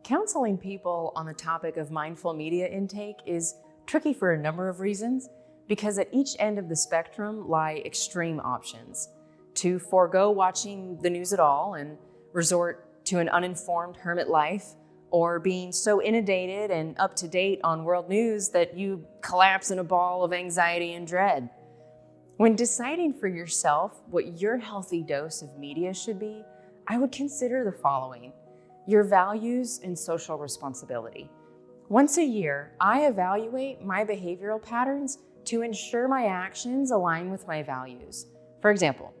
Counseling people on the topic of mindful media intake is tricky for a number of reasons, because at each end of the spectrum lie extreme options: to forego watching the news at all and resort to an uninformed hermit life, or being so inundated and up to date on world news that you collapse in a ball of anxiety and dread. When deciding for yourself what your healthy dose of media should be, I would consider the following: your values and social responsibility. Once a year, I evaluate my behavioral patterns to ensure my actions align with my values. For example,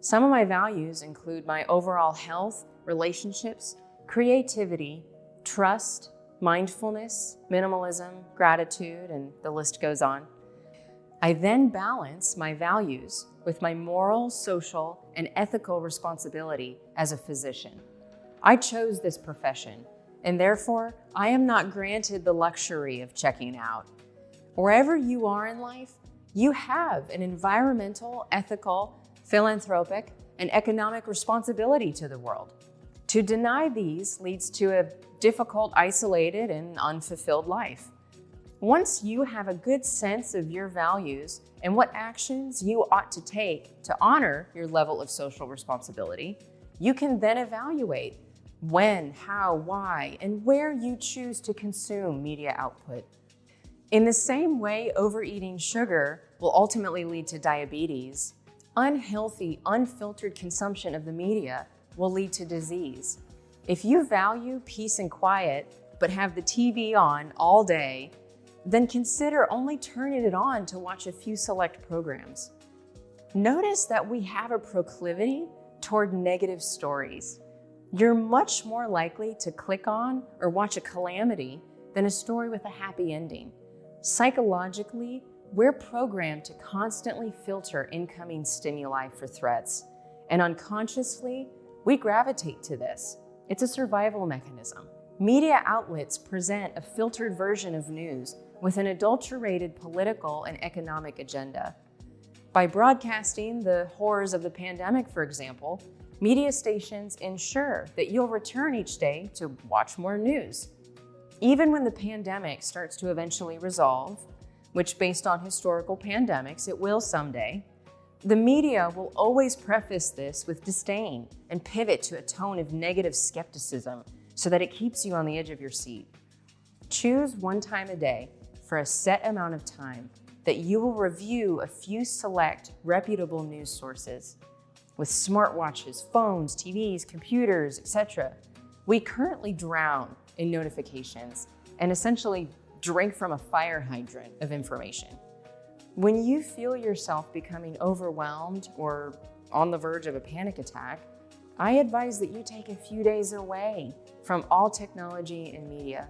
some of my values include my overall health, relationships, creativity, trust, mindfulness, minimalism, gratitude, and the list goes on. I then balance my values with my moral, social, and ethical responsibility as a physician. I chose this profession, and therefore I am not granted the luxury of checking out. Wherever you are in life, you have an environmental, ethical, philanthropic, and economic responsibility to the world. To deny these leads to a difficult, isolated, and unfulfilled life. Once you have a good sense of your values and what actions you ought to take to honor your level of social responsibility, you can then evaluate when, how, why, and where you choose to consume media output. In the same way overeating sugar will ultimately lead to diabetes, unhealthy, unfiltered consumption of the media will lead to disease. If you value peace and quiet, but have the TV on all day, then consider only turning it on to watch a few select programs. Notice that we have a proclivity toward negative stories. You're much more likely to click on or watch a calamity than a story with a happy ending. Psychologically, we're programmed to constantly filter incoming stimuli for threats, and unconsciously, we gravitate to this. It's a survival mechanism. Media outlets present a filtered version of news with an adulterated political and economic agenda. By broadcasting the horrors of the pandemic, for example, media stations ensure that you'll return each day to watch more news. Even when the pandemic starts to eventually resolve, which based on historical pandemics, it will someday, the media will always preface this with disdain and pivot to a tone of negative skepticism so that it keeps you on the edge of your seat. Choose one time a day for a set amount of time that you will review a few select reputable news sources. With smartwatches, phones, TVs, computers, etc., we currently drown in notifications and essentially drink from a fire hydrant of information. When you feel yourself becoming overwhelmed or on the verge of a panic attack, I advise that you take a few days away from all technology and media.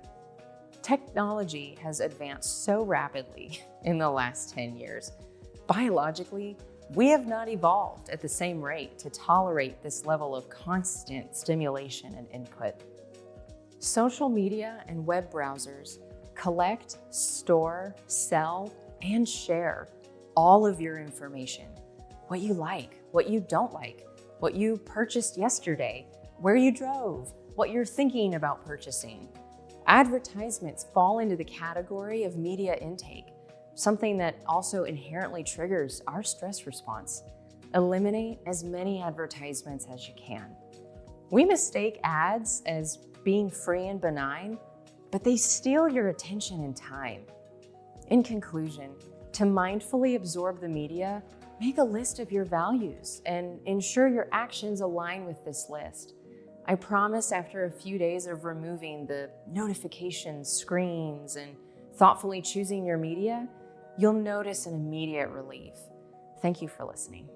Technology has advanced so rapidly in the last 10 years. Biologically, we have not evolved at the same rate to tolerate this level of constant stimulation and input. Social media and web browsers collect, store, sell, and share all of your information. What you like, what you don't like, what you purchased yesterday, where you drove, what you're thinking about purchasing. Advertisements fall into the category of media intake, something that also inherently triggers our stress response. Eliminate as many advertisements as you can. We mistake ads as being free and benign, but they steal your attention and time. In conclusion, to mindfully absorb the media, make a list of your values and ensure your actions align with this list. I promise after a few days of removing the notifications, screens, and thoughtfully choosing your media, you'll notice an immediate relief. Thank you for listening.